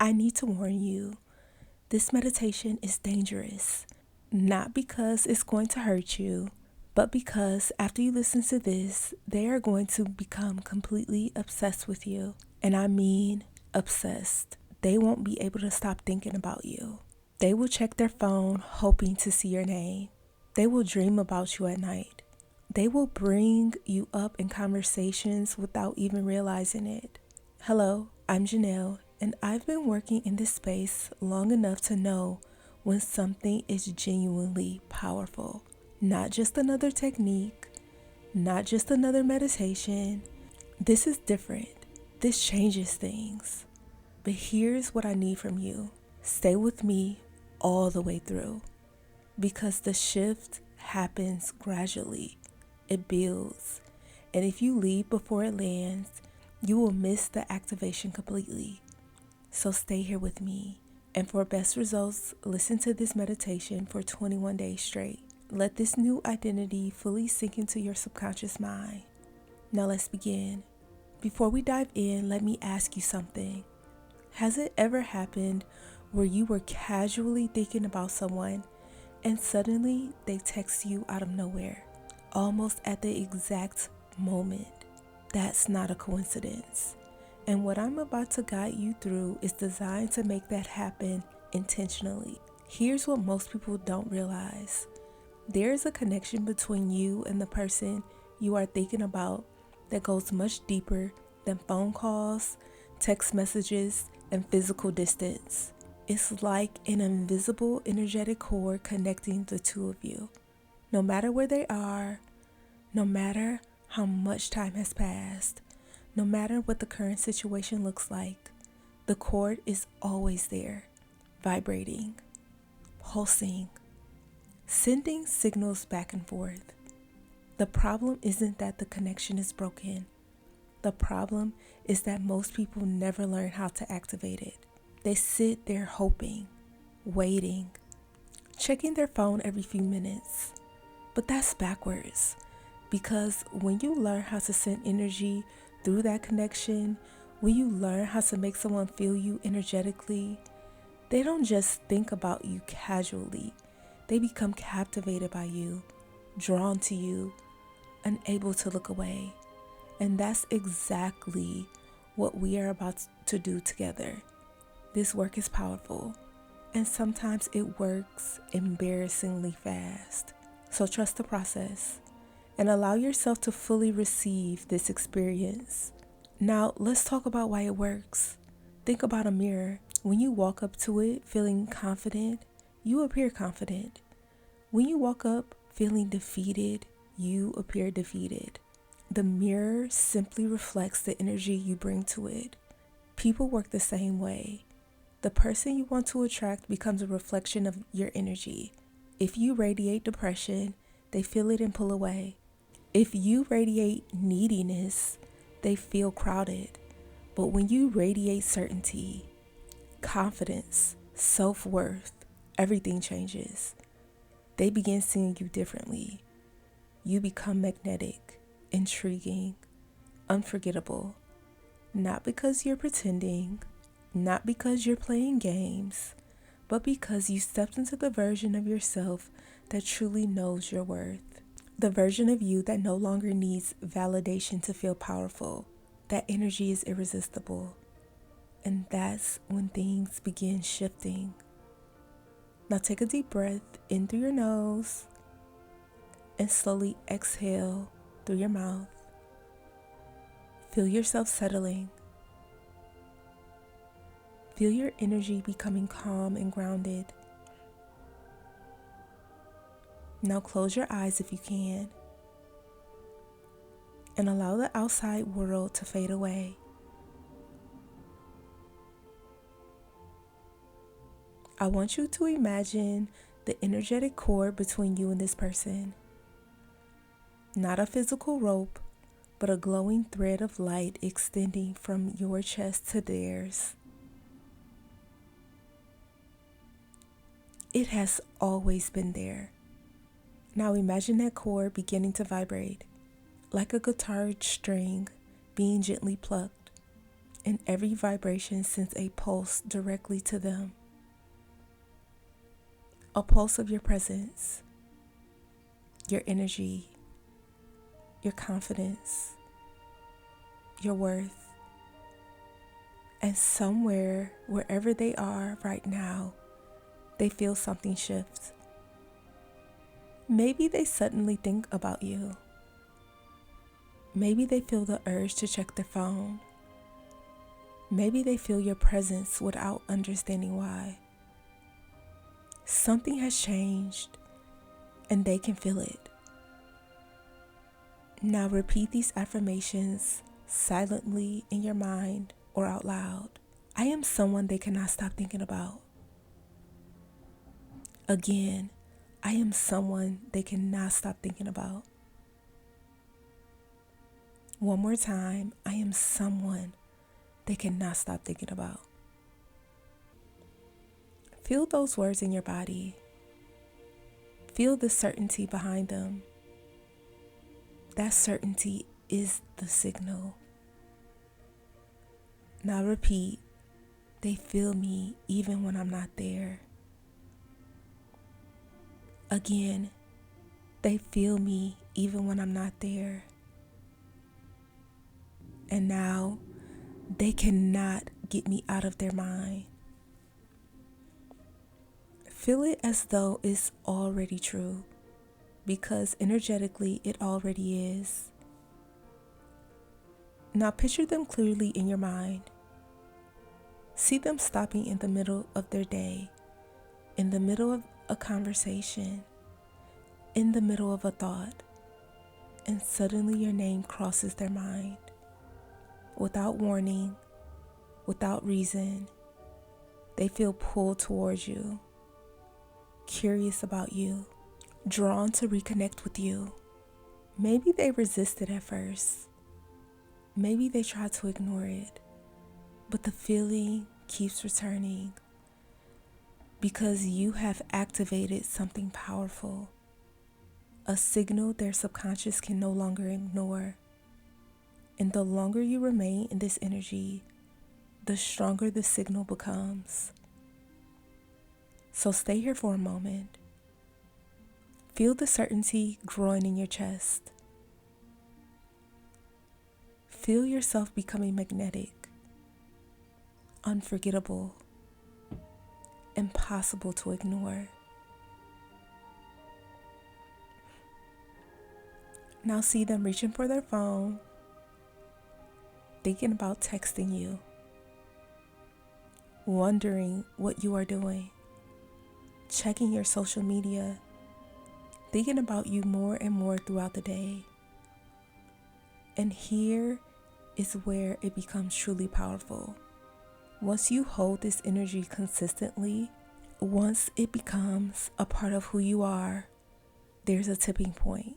I need to warn you, this meditation is dangerous. Not because it's going to hurt you, but because after you listen to this, they are going to become completely obsessed with you. And I mean obsessed. They won't be able to stop thinking about you. They will check their phone hoping to see your name. They will dream about you at night. They will bring you up in conversations without even realizing it. Hello, I'm Janell, and I've been working in this space long enough to know when something is genuinely powerful. Not just another technique, not just another meditation. This is different. This changes things. But here's what I need from you. Stay with me all the way through, because the shift happens gradually. It builds. And if you leave before it lands, you will miss the activation completely. So stay here with me. And for best results, listen to this meditation for 21 days straight. Let this new identity fully sink into your subconscious mind. Now let's begin. Before we dive in, let me ask you something. Has it ever happened where you were casually thinking about someone and suddenly they text you out of nowhere, almost at the exact moment? That's not a coincidence. And what I'm about to guide you through is designed to make that happen intentionally. Here's what most people don't realize. There is a connection between you and the person you are thinking about that goes much deeper than phone calls, text messages, and physical distance. It's like an invisible energetic cord connecting the two of you. No matter where they are, no matter how much time has passed, no matter what the current situation looks like, the cord is always there, vibrating, pulsing, sending signals back and forth. The problem isn't that the connection is broken. The problem is that most people never learn how to activate it. They sit there hoping, waiting, checking their phone every few minutes. But that's backwards, because when you learn how to send energy through that connection, when you learn how to make someone feel you energetically, they don't just think about you casually. They become captivated by you, drawn to you, unable to look away. And that's exactly what we are about to do together. This work is powerful, and sometimes it works embarrassingly fast. So trust the process and allow yourself to fully receive this experience. Now, let's talk about why it works. Think about a mirror. When you walk up to it feeling confident, you appear confident. When you walk up feeling defeated, you appear defeated. The mirror simply reflects the energy you bring to it. People work the same way. The person you want to attract becomes a reflection of your energy. If you radiate depression, they feel it and pull away. If you radiate neediness, they feel crowded. But when you radiate certainty, confidence, self-worth, everything changes. They begin seeing you differently. You become magnetic, intriguing, unforgettable. Not because you're pretending, not because you're playing games, but because you stepped into the version of yourself that truly knows your worth. The version of you that no longer needs validation to feel powerful. That energy is irresistible. And that's when things begin shifting. Now take a deep breath in through your nose and slowly exhale through your mouth. Feel yourself settling. Feel your energy becoming calm and grounded. Now close your eyes if you can, and allow the outside world to fade away. I want you to imagine the energetic cord between you and this person. Not a physical rope, but a glowing thread of light extending from your chest to theirs. It has always been there. Now imagine that cord beginning to vibrate, like a guitar string being gently plucked. and every vibration sends a pulse directly to them. A pulse of your presence, your energy, your confidence, your worth. And somewhere, wherever they are right now, they feel something shift. Maybe they suddenly think about you. Maybe they feel the urge to check their phone. Maybe they feel your presence without understanding why. Something has changed, and they can feel it. Now repeat these affirmations silently in your mind or out loud. I am someone they cannot stop thinking about. Again, I am someone they cannot stop thinking about. One more time, I am someone they cannot stop thinking about. Feel those words in your body. Feel the certainty behind them. That certainty is the signal. Now repeat, they feel me even when I'm not there. Again, they feel me even when I'm not there. And now, they cannot get me out of their mind. Feel it as though it's already true, because energetically it already is. Now picture them clearly in your mind. See them stopping in the middle of their day, in the middle of a conversation, in the middle of a thought, and suddenly your name crosses their mind. Without warning, without reason, they feel pulled towards you, curious about you, drawn to reconnect with you. Maybe they resisted at first. Maybe they tried to ignore it, but the feeling keeps returning because you have activated something powerful, a signal their subconscious can no longer ignore. And the longer you remain in this energy, the stronger the signal becomes. So stay here for a moment. Feel the certainty growing in your chest. Feel yourself becoming magnetic, unforgettable, impossible to ignore. Now see them reaching for their phone, thinking about texting you, wondering what you are doing, checking your social media, thinking about you more and more throughout the day. And here is where it becomes truly powerful. Once you hold this energy consistently, once it becomes a part of who you are, there's a tipping point,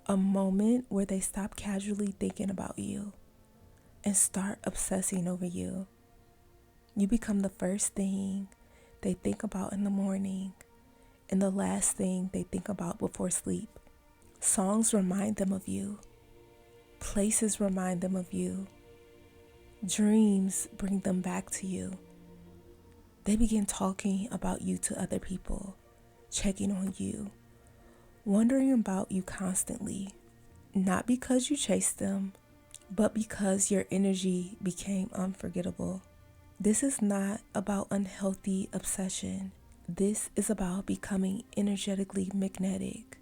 a moment where they stop casually thinking about you and start obsessing over you. You become the first thing they think about in the morning and the last thing they think about before sleep. Songs remind them of you. Places remind them of you. Dreams bring them back to you. They begin talking about you to other people, checking on you, wondering about you constantly, not because you chased them, but because your energy became unforgettable. This is not about unhealthy obsession. This is about becoming energetically magnetic,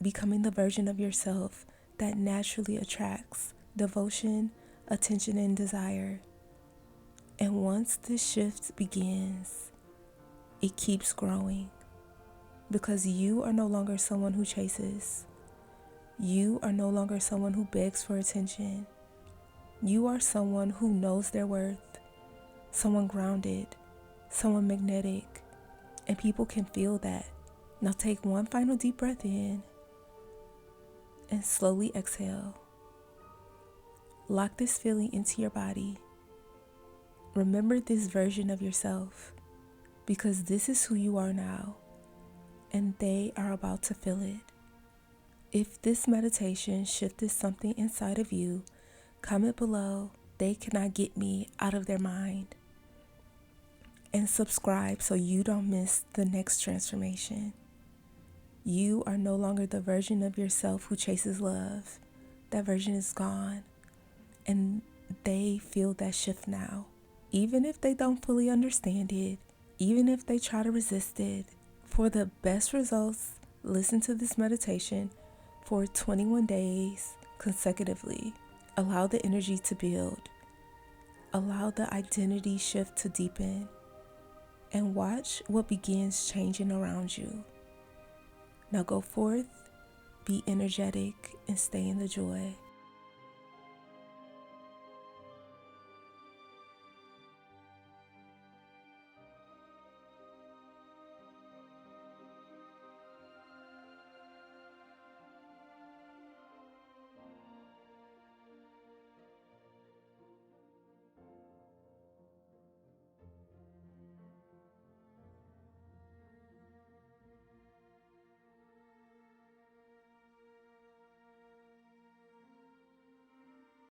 becoming the version of yourself that naturally attracts devotion, attention, and desire. And once this shift begins, it keeps growing because you are no longer someone who chases. You are no longer someone who begs for attention. You are someone who knows their worth, someone grounded, someone magnetic, and people can feel that. Now take one final deep breath in and slowly exhale. Lock this feeling into your body. Remember this version of yourself because this is who you are now, and they are about to feel it. If this meditation shifted something inside of you, comment below they cannot get me out of their mind. And subscribe so you don't miss the next transformation. You are no longer the version of yourself who chases love. That version is gone. And they feel that shift now. Even if they don't fully understand it, even if they try to resist it, for the best results, listen to this meditation for 21 days consecutively. Allow the energy to build. Allow the identity shift to deepen. And watch what begins changing around you. Now go forth, be energetic, and stay in the joy.